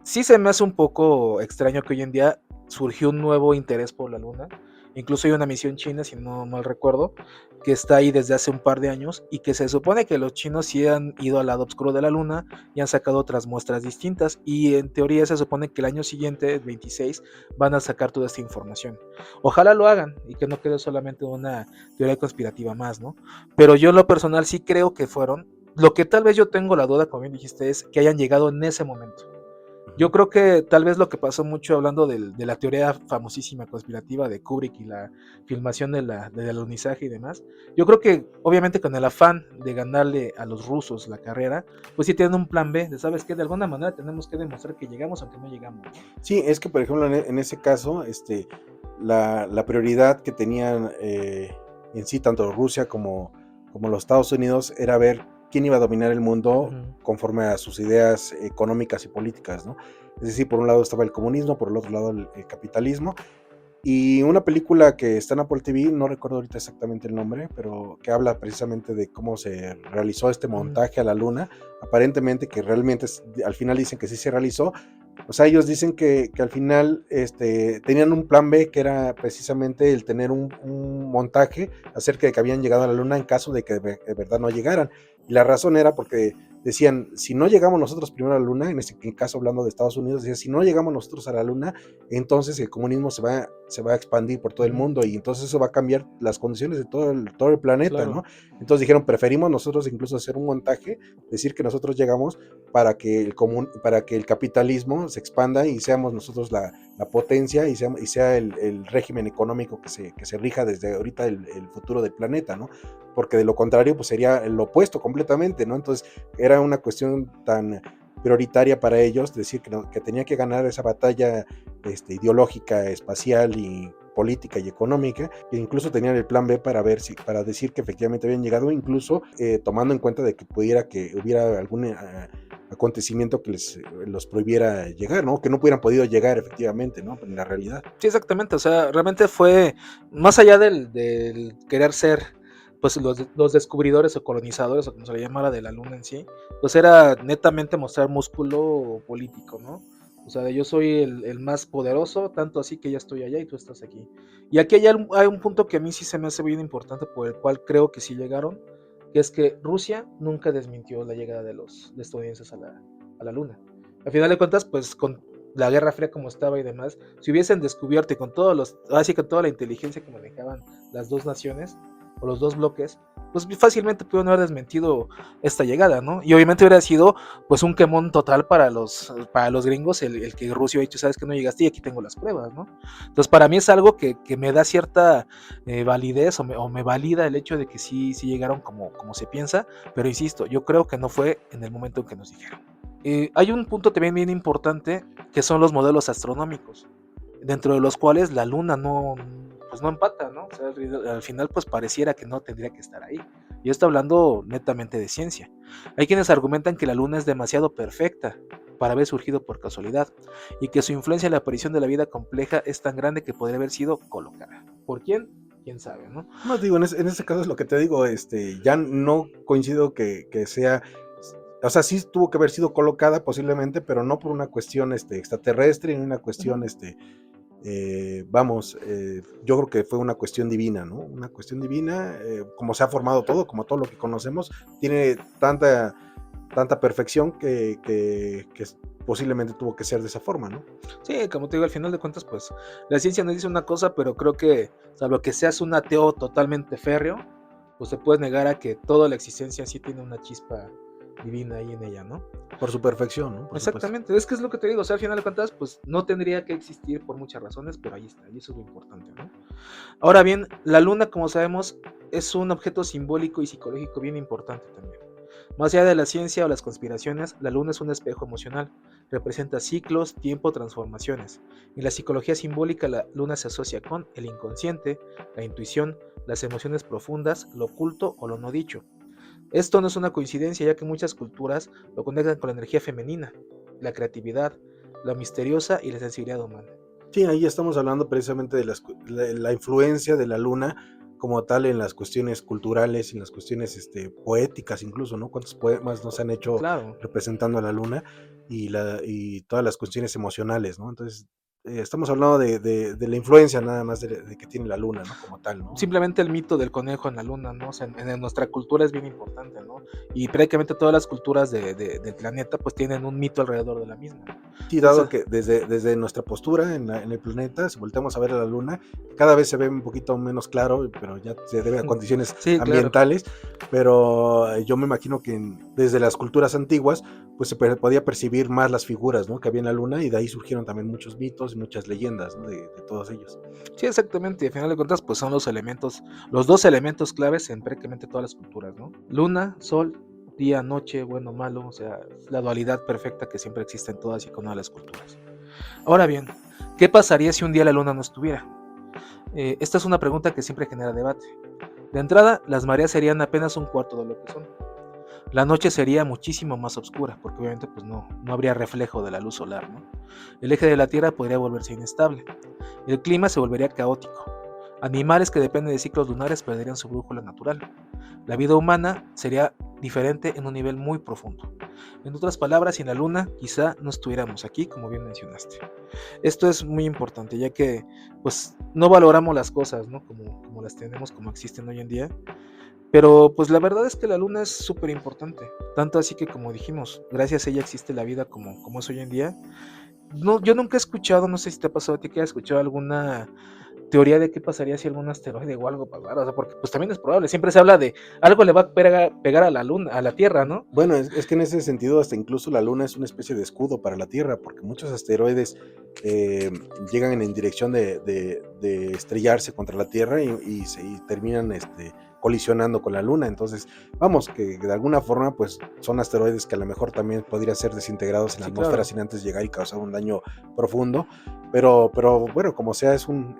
Sí se me hace un poco extraño que hoy en día surgió un nuevo interés por la Luna. Incluso hay una misión china, si no mal recuerdo, que está ahí desde hace un par de años y que se supone que los chinos sí han ido al lado oscuro de la Luna y han sacado otras muestras distintas y en teoría se supone que el año siguiente, el 26, van a sacar toda esta información. Ojalá lo hagan y que no quede solamente una teoría conspirativa más, ¿no? Pero yo en lo personal sí creo que fueron. Lo que tal vez yo tengo la duda, como bien dijiste, es que hayan llegado en ese momento. Yo Ujú. creo que tal vez lo que pasó mucho hablando de la teoría famosísima conspirativa de Kubrick y la filmación del alunizaje y demás, yo creo que obviamente con el afán de ganarle a los rusos la carrera, pues sí tienen un plan B, de sabes que de alguna manera tenemos que demostrar que llegamos aunque no llegamos, ¿no? Sí, es que por ejemplo en ese caso, la prioridad que tenían en sí tanto Rusia como los Estados Unidos era ver quién iba a dominar el mundo Ujú. conforme a sus ideas económicas y políticas, ¿no? Es decir, por un lado estaba el comunismo, por el otro lado el capitalismo. Y una película que está en Apple TV, no recuerdo ahorita exactamente el nombre, pero que habla precisamente de cómo se realizó este Ujú. montaje a la luna, aparentemente que realmente al final dicen que sí se realizó. O sea, ellos dicen que al final tenían un plan B, que era precisamente el tener un montaje acerca de que habían llegado a la luna en caso de que de verdad no llegaran. Y la razón era porque decían, si no llegamos nosotros primero a la luna, en este caso hablando de Estados Unidos, decían, si no llegamos nosotros a la luna, entonces el comunismo se va a expandir por todo el Ujú. mundo y entonces eso va a cambiar las condiciones de todo el planeta, Claro. ¿no? Entonces dijeron, preferimos nosotros incluso hacer un montaje, decir que nosotros llegamos para que el capitalismo se expanda y seamos nosotros la potencia y sea el régimen económico que se rija desde ahorita el futuro del planeta, ¿no? Porque de lo contrario, pues sería lo opuesto completamente, ¿no? Entonces era una cuestión tan prioritaria para ellos, decir que tenía que ganar esa batalla ideológica, espacial y política y económica, que incluso tenían el plan B para decir que efectivamente habían llegado, incluso tomando en cuenta de que hubiera algún acontecimiento que los prohibiera llegar, ¿no? Que no hubieran podido llegar efectivamente, ¿no? En la realidad. Sí, exactamente, o sea, realmente fue más allá del querer ser pues los descubridores o colonizadores o como se le llamara de la luna en sí, pues era netamente mostrar músculo político, ¿no? O sea, de yo soy el más poderoso, tanto así que ya estoy allá y tú estás aquí. Y aquí hay un punto que a mí sí se me hace bien importante, por el cual creo que sí llegaron, que es que Rusia nunca desmintió la llegada de los estadounidenses a la luna. Al final de cuentas, pues con la Guerra Fría como estaba y demás, si hubiesen descubierto y con así con toda la inteligencia que manejaban las dos naciones o los dos bloques, pues fácilmente pudieron haber desmentido esta llegada, ¿no? Y obviamente hubiera sido pues un quemón total para los gringos el que Rusia ha dicho, sabes que no llegaste y aquí tengo las pruebas, ¿no? Entonces para mí es algo que me da cierta validez o me valida el hecho de que sí llegaron como se piensa, pero insisto, yo creo que no fue en el momento en que nos dijeron. Hay un punto también bien importante que son los modelos astronómicos, dentro de los cuales la luna pues no empata, ¿no? O sea, al final pues pareciera que no tendría que estar ahí. Yo estoy hablando netamente de ciencia. Hay quienes argumentan que la luna es demasiado perfecta para haber surgido por casualidad y que su influencia en la aparición de la vida compleja es tan grande que podría haber sido colocada. ¿Por quién? quién sabe, ¿no? No, digo, en ese caso es lo que te digo, ya no coincido que sea, o sea, sí tuvo que haber sido colocada posiblemente, pero no por una cuestión extraterrestre, ni una cuestión, Ujú. yo creo que fue una cuestión divina, ¿no? Una cuestión divina, como se ha formado todo, como todo lo que conocemos, tiene tanta perfección que posiblemente tuvo que ser de esa forma, ¿no? Sí, como te digo, al final de cuentas, pues la ciencia nos dice una cosa, pero creo que, salvo que seas un ateo totalmente férreo, pues te puedes negar a que toda la existencia sí tiene una chispa divina ahí en ella, ¿no? Por su perfección, ¿no? Por supuesto. Exactamente, es que es lo que te digo, o sea, al final de cuentas, pues no tendría que existir por muchas razones, pero ahí está, y eso es lo importante, ¿no? Ahora bien, la luna, como sabemos, es un objeto simbólico y psicológico bien importante también. Más allá de la ciencia o las conspiraciones, la luna es un espejo emocional, representa ciclos, tiempo, transformaciones. En la psicología simbólica, la luna se asocia con el inconsciente, la intuición, las emociones profundas, lo oculto o lo no dicho. Esto no es una coincidencia, ya que muchas culturas lo conectan con la energía femenina, la creatividad, la misteriosa y la sensibilidad humana. Sí, ahí estamos hablando precisamente de la influencia de la luna como tal en las cuestiones culturales, en las cuestiones poéticas incluso, ¿no? ¿Cuántos poemas nos han hecho Claro, representando a la luna y todas las cuestiones emocionales, ¿no? Entonces, estamos hablando de la influencia nada más de que tiene la luna, ¿no? Como tal, ¿no? simplemente el mito del conejo en la luna, ¿no? O sea, en nuestra cultura es bien importante, ¿no? Y prácticamente todas las culturas del planeta pues tienen un mito alrededor de la misma. Sí, dado Entonces, que desde nuestra postura en el planeta, si volteamos a ver a la luna, cada vez se ve un poquito menos claro, pero ya se debe a condiciones sí, claro. ambientales, pero yo me imagino que desde las culturas antiguas, pues podía percibir más las figuras, ¿no? Que había en la luna y de ahí surgieron también muchos mitos y muchas leyendas, ¿no? De todos ellos. Sí, exactamente. Y al final de cuentas, pues son los elementos, los dos elementos claves en prácticamente todas las culturas, ¿no? Luna, sol, día, noche, bueno, malo, o sea, es la dualidad perfecta que siempre existe en todas y con todas las culturas. Ahora bien, ¿qué pasaría si un día la luna no estuviera? Esta es una pregunta que siempre genera debate. De entrada, las mareas serían apenas un cuarto de lo que son. La noche sería muchísimo más oscura, porque obviamente pues no habría reflejo de la luz solar, ¿no? El eje de la Tierra podría volverse inestable. El clima se volvería caótico. Animales que dependen de ciclos lunares perderían su brújula natural. La vida humana sería diferente en un nivel muy profundo. En otras palabras, sin la luna quizá no estuviéramos aquí, como bien mencionaste. Esto es muy importante, ya que pues no valoramos las cosas, ¿no? Como las tenemos, como existen hoy en día. Pero pues la verdad es que la luna es súper importante. Tanto así que como dijimos, gracias a ella existe la vida como es hoy en día. No, yo nunca he escuchado, no sé si te ha pasado a ti que hayas escuchado alguna teoría de qué pasaría si algún asteroide o algo pasara, o sea, porque pues también es probable, siempre se habla de algo le va a pegar a la luna, a la Tierra, ¿no? Bueno, es que en ese sentido hasta incluso la luna es una especie de escudo para la Tierra, porque muchos asteroides llegan en dirección de estrellarse contra la Tierra y terminan colisionando con la luna. Entonces, vamos, que de alguna forma pues son asteroides que a lo mejor también podrían ser desintegrados en la Sí, atmósfera claro. sin antes llegar y causar un daño profundo, pero bueno, como sea, es un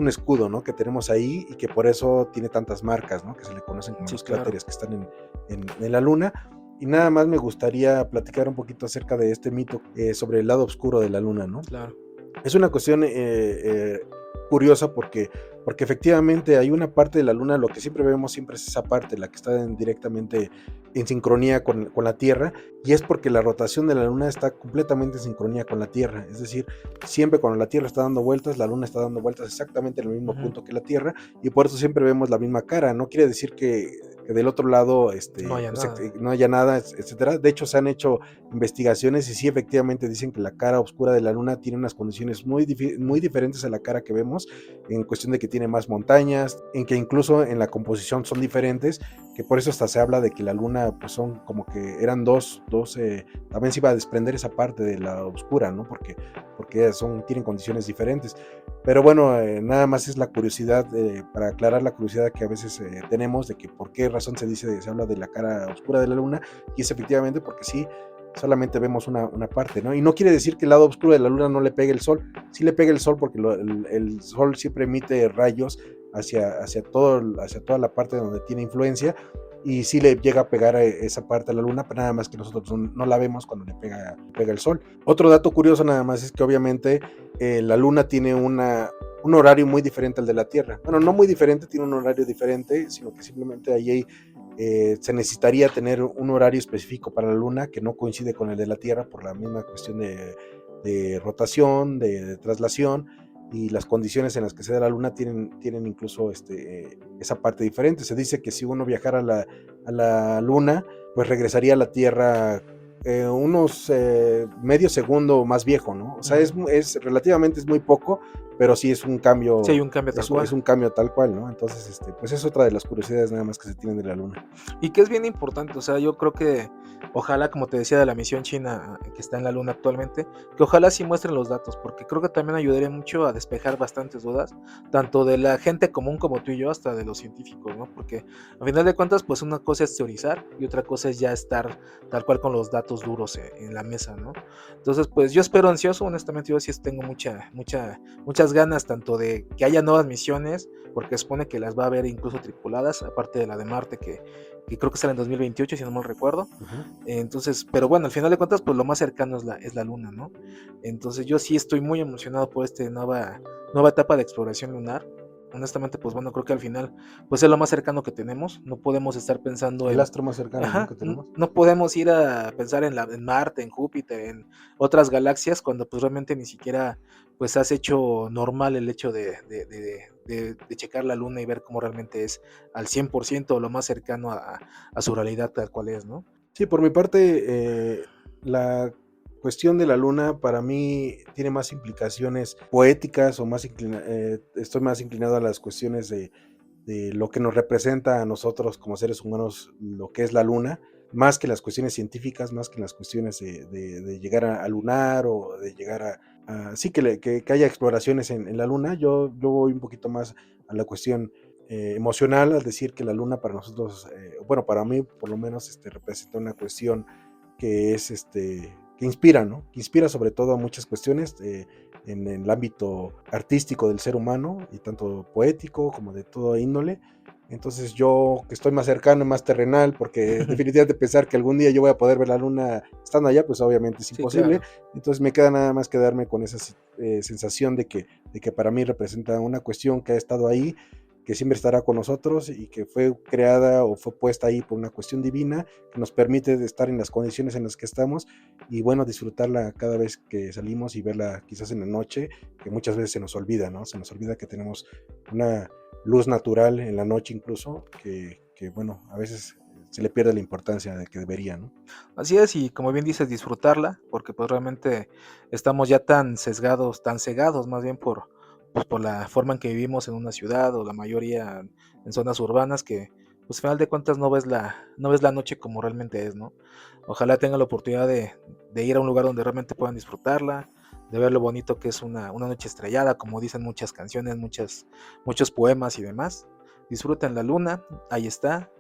escudo, ¿no? Que tenemos ahí y que por eso tiene tantas marcas, ¿no? Que se le conocen como Sí, los claro. cráteres que están en la luna. Y nada más me gustaría platicar un poquito acerca de este mito sobre el lado oscuro de la luna, ¿no? Claro. Es una cuestión curiosa porque efectivamente hay una parte de la luna, lo que siempre vemos siempre es esa parte, la que está directamente en sincronía con la Tierra, y es porque la rotación de la luna está completamente en sincronía con la Tierra, es decir, siempre cuando la Tierra está dando vueltas, la luna está dando vueltas exactamente en el mismo Ujú. punto que la Tierra, y por eso siempre vemos la misma cara. No quiere decir que del otro lado No haya pues, nada. no haya nada, etcétera. De hecho, se han hecho investigaciones y sí, efectivamente dicen que la cara oscura de la luna tiene unas condiciones muy diferentes a la cara que vemos, en cuestión de que tiene más montañas, en que incluso en la composición son diferentes, que por eso hasta se habla de que la luna pues son como que eran también se iba a desprender esa parte de la oscura, ¿no? Porque tienen condiciones diferentes. Pero bueno, nada más es la curiosidad, para aclarar la curiosidad que a veces tenemos de que por qué razón se habla de la cara oscura de la luna, y es efectivamente porque sí, solamente vemos una parte, ¿no? Y no quiere decir que el lado oscuro de la luna no le pegue el sol, sí le pega el sol porque el sol siempre emite rayos hacia toda la parte donde tiene influencia, y sí le llega a pegar a esa parte a la luna, pero nada más que nosotros no la vemos cuando le pega el sol. Otro dato curioso nada más es que obviamente la luna tiene un horario muy diferente al de la Tierra. Bueno, no muy diferente, tiene un horario diferente, sino que simplemente allí se necesitaría tener un horario específico para la Luna que no coincide con el de la Tierra por la misma cuestión de rotación, de traslación, y las condiciones en las que se da la Luna tienen incluso esa parte diferente. Se dice que si uno viajara a la Luna, pues regresaría a la Tierra unos medio segundo más viejo, ¿no? O sea, relativamente es muy poco, pero sí es un cambio. Sí, hay un cambio tal cual. Es un cambio tal cual, ¿no? Entonces, pues es otra de las curiosidades nada más que se tienen de la Luna. Y que es bien importante, o sea, yo creo que ojalá, como te decía, de la misión china que está en la Luna actualmente, que ojalá sí muestren los datos, porque creo que también ayudaría mucho a despejar bastantes dudas, tanto de la gente común como tú y yo, hasta de los científicos, ¿no? Porque a final de cuentas, pues una cosa es teorizar y otra cosa es ya estar tal cual con los datos duros en la mesa, ¿no? Entonces, pues yo espero ansioso, honestamente yo sí tengo muchas ganas, tanto de que haya nuevas misiones, porque supone que las va a haber incluso tripuladas, aparte de la de Marte, que creo que sale en 2028, si no mal recuerdo. Entonces, pero bueno, al final de cuentas, pues lo más cercano es la Luna, ¿no? Entonces yo sí estoy muy emocionado por esta nueva etapa de exploración lunar. Honestamente, pues bueno, creo que al final, pues es lo más cercano que tenemos. No podemos estar pensando el astro más cercano, ¿no?, que tenemos. No podemos ir a pensar en Marte, en Júpiter, en otras galaxias, cuando pues realmente ni siquiera pues has hecho normal el hecho de checar la Luna y ver cómo realmente es al 100% lo más cercano a su realidad tal cual es, ¿no? Sí, por mi parte, la cuestión de la Luna para mí tiene más implicaciones poéticas, o estoy más inclinado a las cuestiones de lo que nos representa a nosotros como seres humanos, lo que es la Luna, más que las cuestiones científicas, más que las cuestiones de llegar a lunar, o de llegar sí, que haya exploraciones en la Luna. Yo voy un poquito más a la cuestión emocional, al decir que la Luna para nosotros, bueno, para mí por lo menos, representa una cuestión que es que inspira, ¿no? Que inspira sobre todo a muchas cuestiones en el ámbito artístico del ser humano, y tanto poético como de toda índole. Entonces yo, que estoy más cercano, más terrenal, porque definitivamente pensar que algún día yo voy a poder ver la Luna estando allá, pues obviamente es imposible. Sí, claro. Entonces me queda nada más quedarme con esa sensación de que para mí representa una cuestión que ha estado ahí, que siempre estará con nosotros, y que fue creada o fue puesta ahí por una cuestión divina que nos permite estar en las condiciones en las que estamos, y bueno, disfrutarla cada vez que salimos, y verla quizás en la noche, que muchas veces se nos olvida, ¿no? Se nos olvida que tenemos una luz natural en la noche incluso, que bueno, a veces se le pierde la importancia de que debería, ¿no? Así es, y como bien dices, disfrutarla, porque pues realmente estamos ya tan cegados más bien por la forma en que vivimos en una ciudad, o la mayoría en zonas urbanas, que pues al final de cuentas no ves la noche como realmente es, ¿no? Ojalá tengan la oportunidad de ir a un lugar donde realmente puedan disfrutarla, de ver lo bonito que es una noche estrellada, como dicen muchas canciones, muchos poemas y demás. Disfruten la luna, ahí está.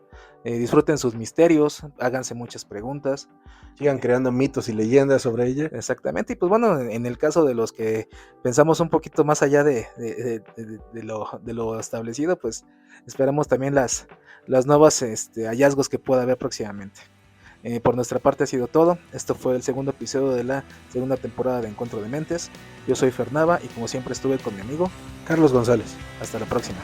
Disfruten sus misterios, háganse muchas preguntas. Sigan creando mitos y leyendas sobre ella. Exactamente, y pues bueno, en el caso de los que pensamos un poquito más allá de lo establecido, pues esperamos también las nuevas hallazgos que pueda haber próximamente. Por nuestra parte ha sido todo. Esto fue el segundo episodio de la segunda temporada de Encuentro de Mentes. Yo soy Fernava, y como siempre estuve con mi amigo Carlos González. Hasta la próxima.